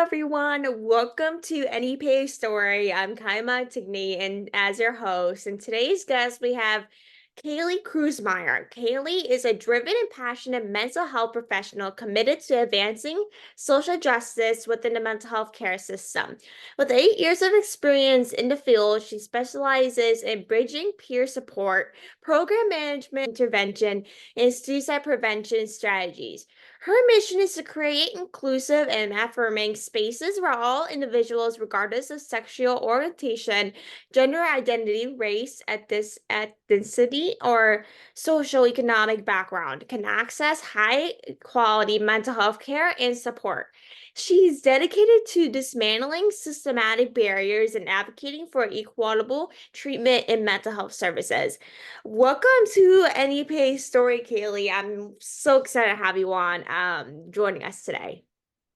everyone. Welcome to NEPA Story. I'm Kylie Montigney, and as your host. And today's guest, we have Casey Crusemire. Cailey is a driven and passionate mental health professional committed to advancing social justice within the mental health care system. With 8 years of experience in the field, she specializes in bridging peer support, program management intervention, and suicide prevention strategies. Her mission is to create inclusive and affirming spaces where all individuals, regardless of sexual orientation, gender identity, race, ethnicity, or socioeconomic background, can access high quality mental health care and support. She's dedicated to dismantling systematic barriers and advocating for equitable treatment in mental health services. Welcome to NEPA Story, Cailey. I'm so excited to have you on joining us today.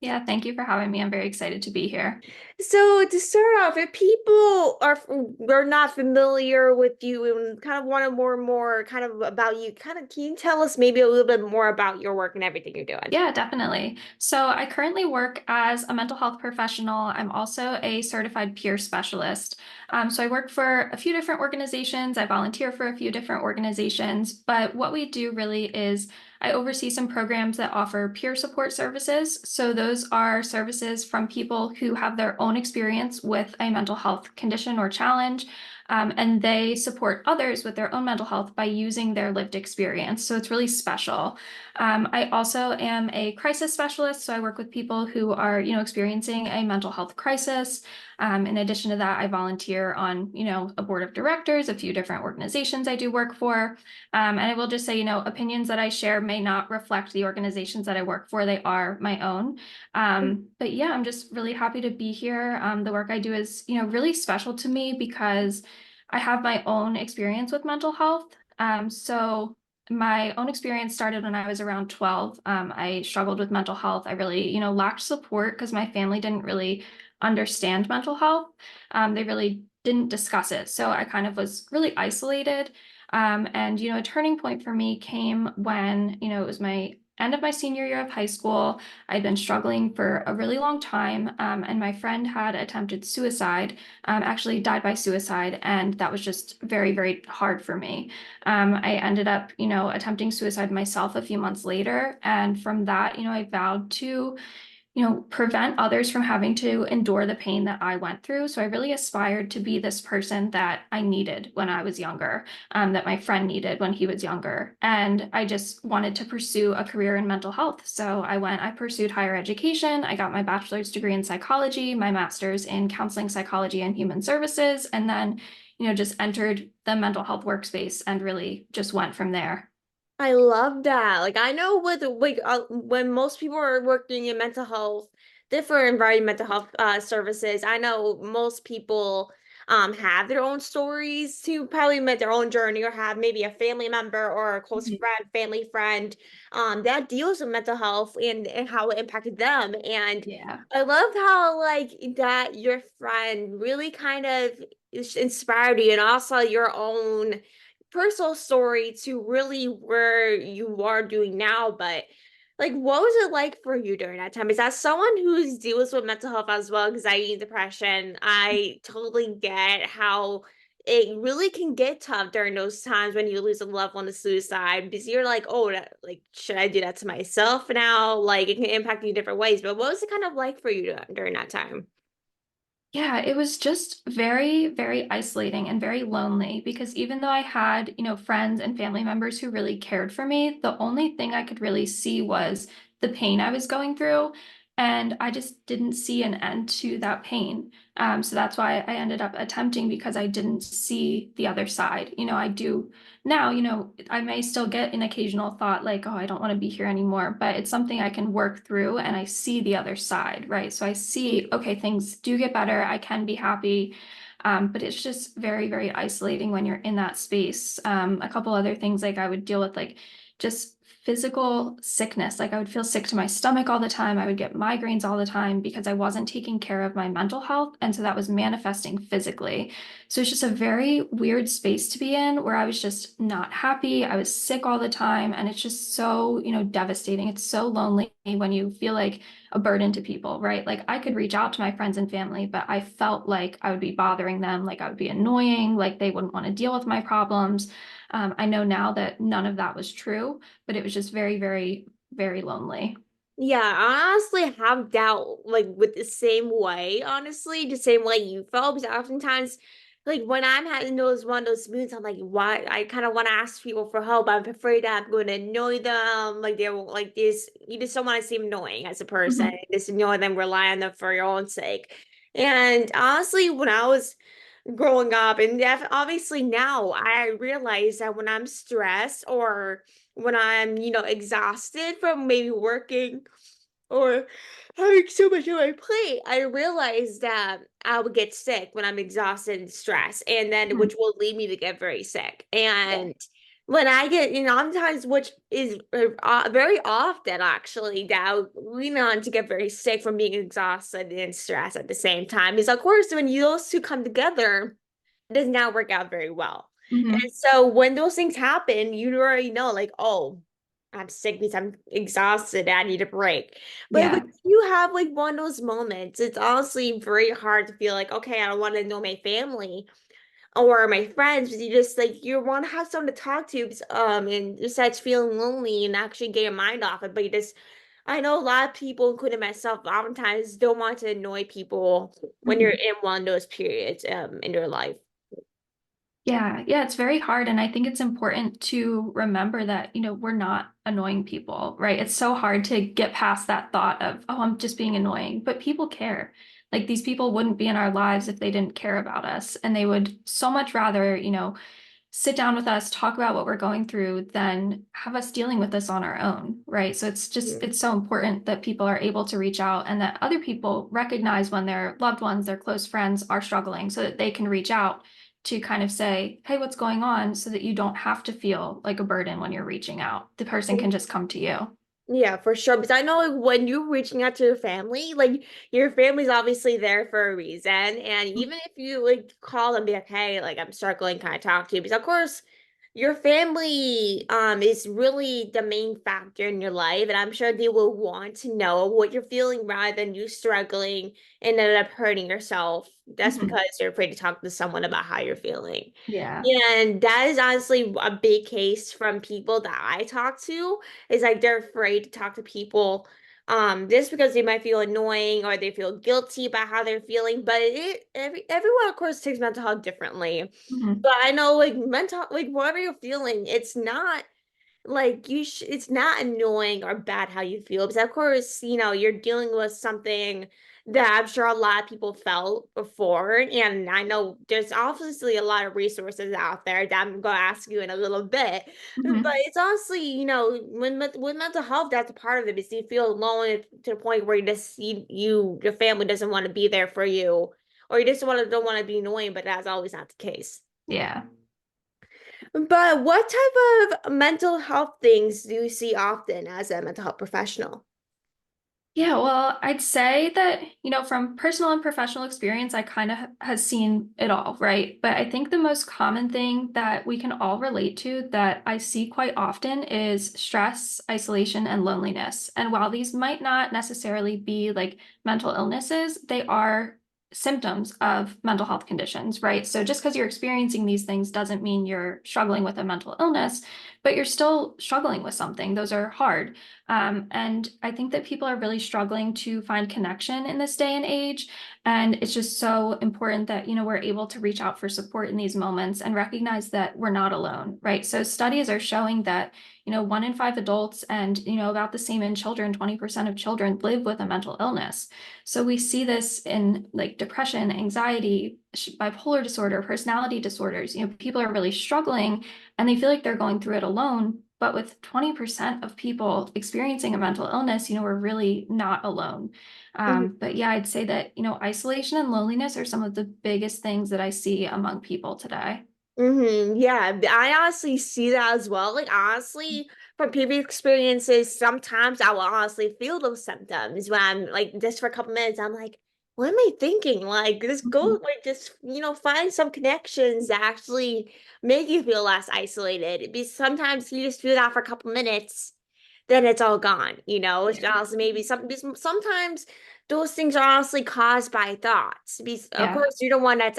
Yeah, thank you for having me. I'm very excited to be here. So to start off, if people are not familiar with you and kind of want to more kind of about you, kind of can you tell us maybe a little bit more about your work and everything you're doing? Yeah, definitely. So I currently work as a mental health professional. I'm also a certified peer specialist. So I work for a few different organizations. I volunteer for a few different organizations. But what we do really is I oversee some programs that offer peer support services. So those are services from people who have their own experience with a mental health condition or challenge. And they support others with their own mental health by using their lived experience. So it's really special. I also am a crisis specialist, so I work with people who are, experiencing a mental health crisis. In addition to that, I volunteer on, a board of directors, a few different organizations I do work for. And I will just say, opinions that I share may not reflect the organizations that I work for. They are my own. But yeah, I'm just really happy to be here. The work I do is, really special to me because I have my own experience with mental health. So my own experience started when I was around 12. I struggled with mental health. I really, lacked support because my family didn't really understand mental health. They really didn't discuss it. So I kind of was really isolated. And, a turning point for me came when, it was my end of my senior year of high school. I'd been struggling for a really long time, and my friend had attempted suicide, actually died by suicide, and that was just very, very hard for me. I ended up, attempting suicide myself a few months later, and from that, I vowed to prevent others from having to endure the pain that I went through. So I really aspired to be this person that I needed when I was younger, that my friend needed when he was younger. And I just wanted to pursue a career in mental health. So I pursued higher education. I got my bachelor's degree in psychology, my master's in counseling psychology and human services, and then, just entered the mental health workspace and really just went from there. I love that. Like I know with like when most people are working in mental health, different variety of mental health services, I know most people have their own stories to probably met their own journey or have maybe a family member or a close Mhm. friend, family friend that deals with mental health and how it impacted them. And Yeah. I love how like that your friend really kind of inspired you and also your own personal story to really where you are doing now, but like what was it like for you during that time? Is that someone who deals with mental health as well, anxiety and depression? I totally get how it really can get tough during those times when you lose a loved one to suicide because you're like, oh, like should I do that to myself now? Like it can impact you in different ways. But what was it kind of like for you during that time? Yeah, it was just very, very isolating and very lonely because even though I had, friends and family members who really cared for me, the only thing I could really see was the pain I was going through. And I just didn't see an end to that pain. So that's why I ended up attempting because I didn't see the other side. I do now, I may still get an occasional thought like, oh, I don't want to be here anymore, but it's something I can work through and I see the other side, right? So I see, okay, things do get better. I can be happy. But it's just very, very isolating when you're in that space. A couple other things like I would deal with, like just physical sickness. Like I would feel sick to my stomach all the time. I would get migraines all the time because I wasn't taking care of my mental health. And so that was manifesting physically. So it's just a very weird space to be in where I was just not happy. I was sick all the time. And it's just so, devastating. It's so lonely when you feel like a burden to people, right? Like I could reach out to my friends and family, but I felt like I would be bothering them, like I would be annoying, like they wouldn't want to deal with my problems. I know now that none of that was true, but it was just very, very, very lonely. Yeah, I honestly have doubt like with the same way, honestly, the same way you felt. Because oftentimes, like when I'm having those one of those moods, I'm like, why? I kind of want to ask people for help. I'm afraid that I'm going to annoy them. Like they won't like this. You just don't want to seem annoying as a person. Mhm. Just annoy them, rely on them for your own sake. And honestly, when I was growing up, and obviously now, I realize that when I'm stressed or when I'm, exhausted from maybe working or having so much on my plate, I realized that I would get sick when I'm exhausted and stressed, and then Mhm. which will lead me to get very sick. Yeah. And when I get, sometimes, which is very often actually, that I would lean on to get very sick from being exhausted and stressed at the same time, is of course when those two come together, it does not work out very well. Mhm. And so when those things happen, you already know, like, oh, I'm sick because I'm exhausted. I need a break. But when Yeah. you have like one of those moments, it's honestly very hard to feel like, okay, I don't want to know my family or my friends, but you just like you want to have someone to talk to, and besides feeling lonely and actually get your mind off it. But you just I know a lot of people, including myself, oftentimes don't want to annoy people when you're Mhm. in one of those periods in your life. Yeah, yeah, it's very hard. And I think it's important to remember that, we're not annoying people, right? It's so hard to get past that thought of, oh, I'm just being annoying. But people care. Like these people wouldn't be in our lives if they didn't care about us. And they would so much rather, sit down with us, talk about what we're going through, than have us dealing with this on our own, right? So Mhm. it's so important that people are able to reach out and that other people recognize when their loved ones, their close friends are struggling so that they can reach out to kind of say, hey, what's going on? So that you don't have to feel like a burden when you're reaching out. The person can just come to you. Yeah, for sure. Because I know like when you're reaching out to your family, like your family's obviously there for a reason. And even if you like call them, be like, hey, like I'm struggling, can I talk to you? Because of course your family is really the main factor in your life. And I'm sure they will want to know what you're feeling rather than you struggling and end up hurting yourself. That's Mhm. because you're afraid to talk to someone about how you're feeling. Yeah. And that is honestly a big case from people that I talk to is like they're afraid to talk to people just because they might feel annoying or they feel guilty about how they're feeling. But everyone of course takes mental health differently. Mhm. But I know like mental like whatever you're feeling, it's not like it's not annoying or bad how you feel because of course, you're dealing with something that I'm sure a lot of people felt before. And I know there's obviously a lot of resources out there that I'm gonna ask you in a little bit. But Mhm. it's honestly, with mental health, that's a part of it is you feel alone to the point where your family doesn't want to be there for you, or you just don't want to be annoying, but that's always not the case. Yeah. But what type of mental health things do you see often as a mental health professional? Yeah, well, I'd say that, from personal and professional experience, I kind of has seen it all, right? But I think the most common thing that we can all relate to that I see quite often is stress, isolation, and loneliness. And while these might not necessarily be like mental illnesses, they are symptoms of mental health conditions, right? So just because you're experiencing these things doesn't mean you're struggling with a mental illness, but you're still struggling with something. Those are hard. And I think that people are really struggling to find connection in this day and age. And it's just so important that, we're able to reach out for support in these moments and recognize that we're not alone, right? So studies are showing that, 1 in 5 adults and, about the same in children, 20% of children live with a mental illness. So we see this in like depression, anxiety, bipolar disorder, personality disorders. People are really struggling and they feel like they're going through it alone. But with 20% of people experiencing a mental illness, we're really not alone. But yeah, I'd say that, isolation and loneliness are some of the biggest things that I see among people today. Yeah, I honestly see that as well. Like honestly, from previous experiences, sometimes I will honestly feel those symptoms when I'm like just for a couple minutes, I'm like, what am I thinking? Like just go Mhm. like just find some connections that actually make you feel less isolated. Because sometimes you just do that for a couple minutes, then it's all gone. It's Yeah. also maybe sometimes those things are honestly caused by thoughts. Because of Yeah. course you're the one that's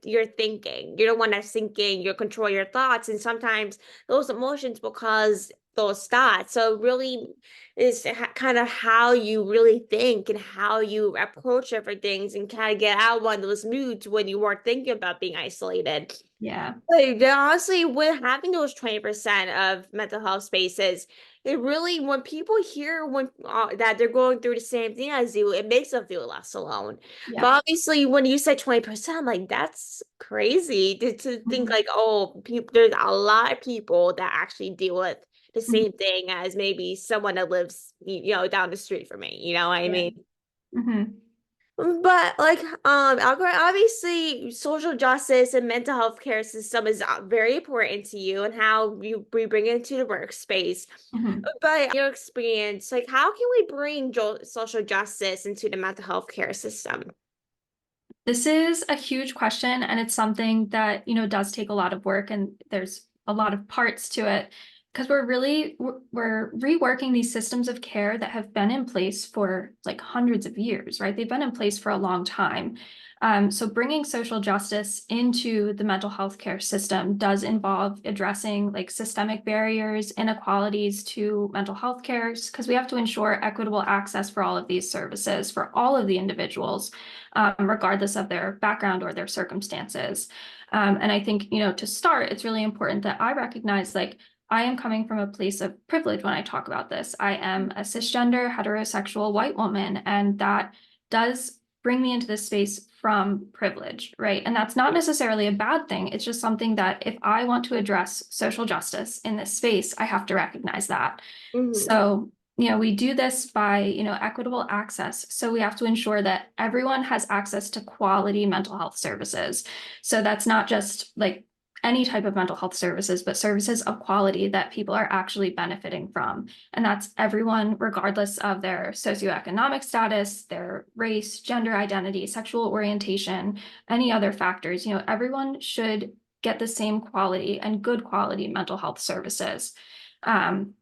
you're thinking. You're the one that's thinking. You control your thoughts, and sometimes those emotions will cause those thoughts. So it really is kind of how you really think and how you approach everything and kind of get out one of those moods when you are thinking about being isolated. Yeah. Like, honestly, with having those 20% of mental health spaces, it really, when people hear that they're going through the same thing as you, it makes them feel less alone. But Yeah. obviously, when you say 20%, I'm like, that's crazy to think Mhm. like, oh, people, there's a lot of people that actually deal with the Mhm. same thing as maybe someone that lives, down the street from me. You know what I Yeah. mean? Mhm. But like obviously social justice and mental health care system is very important to you and how we bring it into the workspace. Mhm. But in your experience, like how can we bring social justice into the mental health care system? This is a huge question, and it's something that, does take a lot of work, and there's a lot of parts to it because we're reworking these systems of care that have been in place for like hundreds of years, right? They've been in place for a long time. So bringing social justice into the mental health care system does involve addressing like systemic barriers, inequalities to mental health care, because we have to ensure equitable access for all of these services for all of the individuals, regardless of their background or their circumstances. And I think, to start, it's really important that I recognize like I am coming from a place of privilege when I talk about this. I am a cisgender, heterosexual white woman, and that does bring me into this space from privilege, right? And that's not necessarily a bad thing. It's just something that if I want to address social justice in this space, I have to recognize that. Hmm. So we do this by, equitable access. So we have to ensure that everyone has access to quality mental health services. So that's not just like any type of mental health services, but services of quality that people are actually benefiting from. And that's everyone, regardless of their socioeconomic status, their race, gender identity, sexual orientation, any other factors. Everyone should get the same quality and good quality mental health services. Um,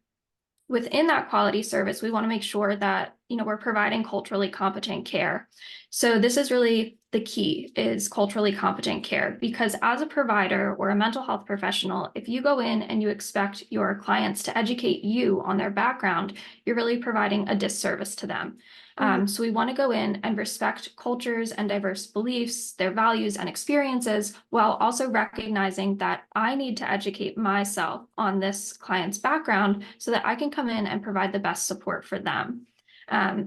Within that quality service, we want to make sure that, we're providing culturally competent care. So this is really the key is culturally competent care, because as a provider or a mental health professional, if you go in and you expect your clients to educate you on their background, you're really providing a disservice to them. Hmm. So we want to go in and respect cultures and diverse beliefs, their values and experiences, while also recognizing that I need to educate myself on this client's background so that I can come in and provide the best support for them.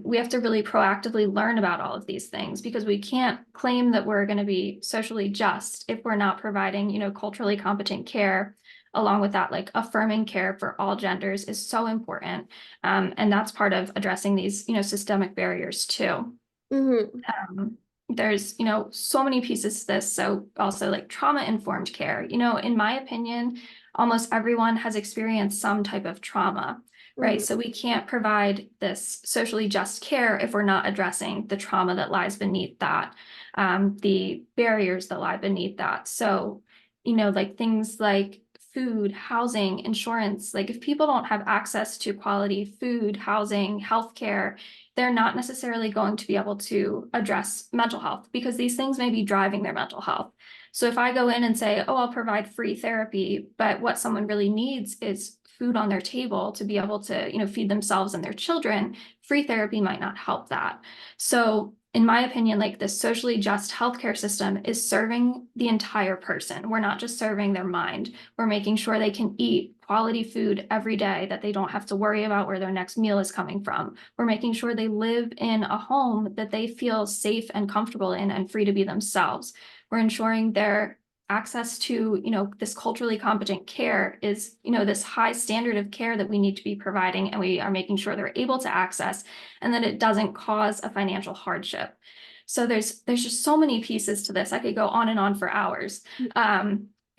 We have to really proactively learn about all of these things because we can't claim that we're going to be socially just if we're not providing, culturally competent care. Along with that, like affirming care for all genders is so important. And that's part of addressing these, systemic barriers too. Hmm. There's, so many pieces to this. So also like trauma-informed care, in my opinion, almost everyone has experienced some type of trauma, right? Hmm. So we can't provide this socially just care if we're not addressing the trauma that lies beneath that, the barriers that lie beneath that. So, like things like food, housing, insurance, like if people don't have access to quality food, housing, healthcare, they're not necessarily going to be able to address mental health because these things may be driving their mental health. So if I go in and say, oh, I'll provide free therapy, but what someone really needs is food on their table to be able to, feed themselves and their children, free therapy might not help that. So in my opinion, like the socially just healthcare system is serving the entire person. We're not just serving their mind. We're making sure they can eat quality food every day, that they don't have to worry about where their next meal is coming from. We're making sure they live in a home that they feel safe and comfortable in and free to be themselves. We're ensuring their access to, this culturally competent care is, this high standard of care that we need to be providing, and we are making sure they're able to access and that it doesn't cause a financial hardship. So there's just so many pieces to this. I could go on and on for hours.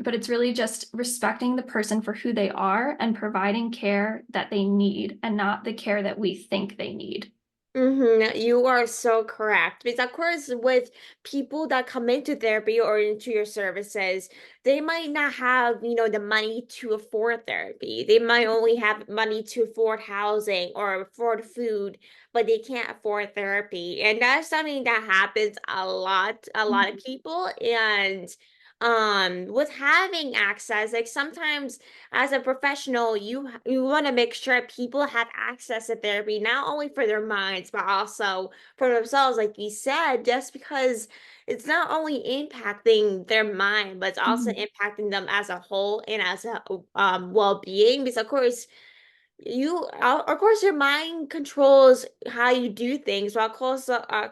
but it's really just respecting the person for who they are and providing care that they need and not the care that we think they need. You are so correct. Because of course, with people that come into therapy or into your services, they might not have, the money to afford therapy. They might only have money to afford housing or afford food, but they can't afford therapy. And that's something that happens a lot of Mhm. people. And with having access, like sometimes as a professional, you want to make sure people have access to therapy, not only for their minds, but also for themselves, like you said, just because it's not only impacting their mind, but it's also Mhm. impacting them as a whole and as a well-being. Because of course your mind controls how you do things, but of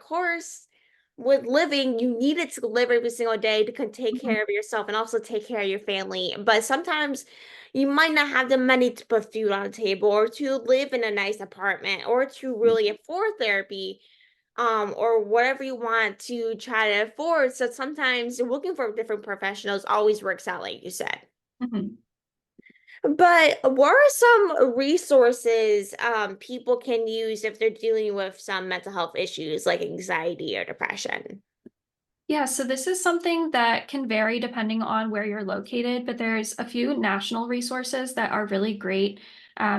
course with living you need it to live every single day to take Mhm. care of yourself and also take care of your family, but sometimes you might not have the money to put food on the table or to live in a nice apartment or to really afford therapy, or whatever you want to try to afford. So sometimes looking for different professionals always works out, like you said. Mhm. But what are some resources people can use if they're dealing with some mental health issues like anxiety or depression? Yeah, so this is something that can vary depending on where you're located, but there's a few national resources that are really great.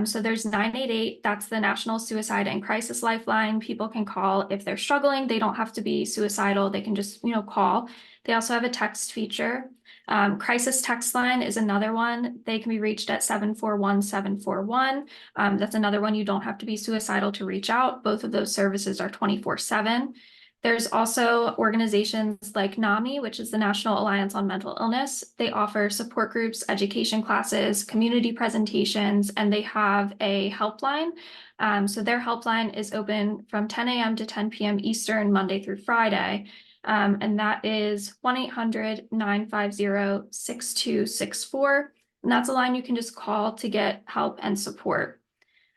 So there's 988, that's the National Suicide and Crisis Lifeline. People can call if they're struggling. They don't have to be suicidal. They can just, call. They also have a text feature. Crisis Text Line is another one. They can be reached at 741-741. That's another one. You don't have to be suicidal to reach out. Both of those services are 24/7. There's also organizations like NAMI, which is the National Alliance on Mental Illness. They offer support groups, education classes, community presentations, and they have a helpline. So their helpline is open from 10 a.m. to 10 p.m. Eastern, Monday through Friday. And that is 1-800-950-6264. And that's a line you can just call to get help and support.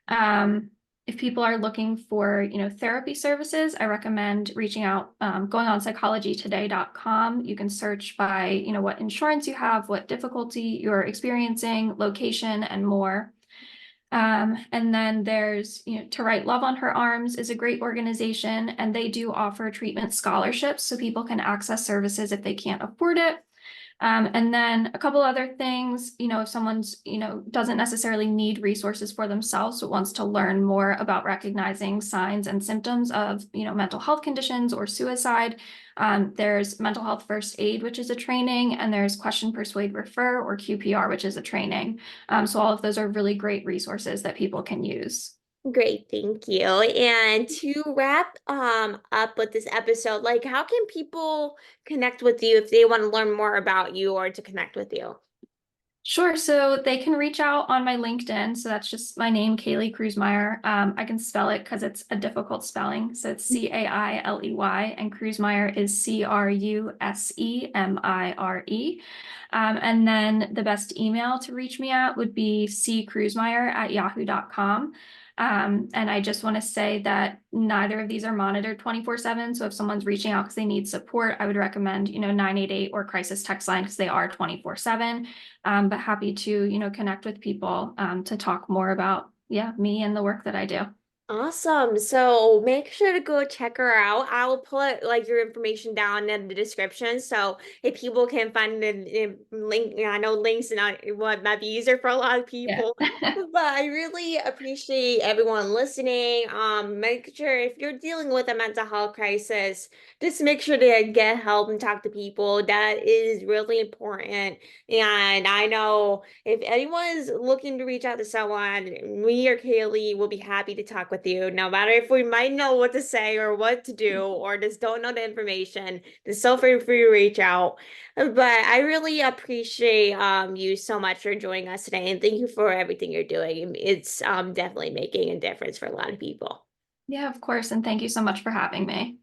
Um, if people are looking for, therapy services, I recommend reaching out, going on psychologytoday.com. You can search by, what insurance you have, what difficulty you're experiencing, location, and more. And then there's, To Write Love on Her Arms is a great organization, and they do offer treatment scholarships so people can access services if they can't afford it. And then a couple other things, if someone's, doesn't necessarily need resources for themselves, but wants to learn more about recognizing signs and symptoms of, mental health conditions or suicide, there's mental health first aid, which is a training, and there's question, persuade, refer, or QPR, which is a training. So all of those are really great resources that people can use. Great, thank you. And to wrap up with this episode, like how can people connect with you if they want to learn more about you or to connect with you? Sure. So they can reach out on my LinkedIn. So that's just my name, Cailey Crusemire. I can spell it because it's a difficult spelling. So it's Cailey, and Crusemire is Crusemire. And then the best email to reach me at would be ccrusemire@yahoo.com. And I just want to say that neither of these are monitored 24/7. So if someone's reaching out because they need support, I would recommend, 988 or crisis text line because they are 24/7. But happy to, connect with people to talk more about, yeah, me and the work that I do. Awesome. So make sure to go check her out. I will put like your information down in the description so if people can find the link. I know links and what might be easier for a lot of Yeah. people. But I really appreciate everyone listening. Make sure if you're dealing with a mental health crisis, just make sure to get help and talk to people. That is really important. And I know if anyone is looking to reach out to someone, me or Cailey will be happy to talk with you. No matter if we might know what to say or what to do or just don't know the information, just so feel free to reach out. But I really appreciate you so much for joining us today, and thank you for everything you're doing. It's definitely making a difference for a lot of people. Yeah, of course. And thank you so much for having me.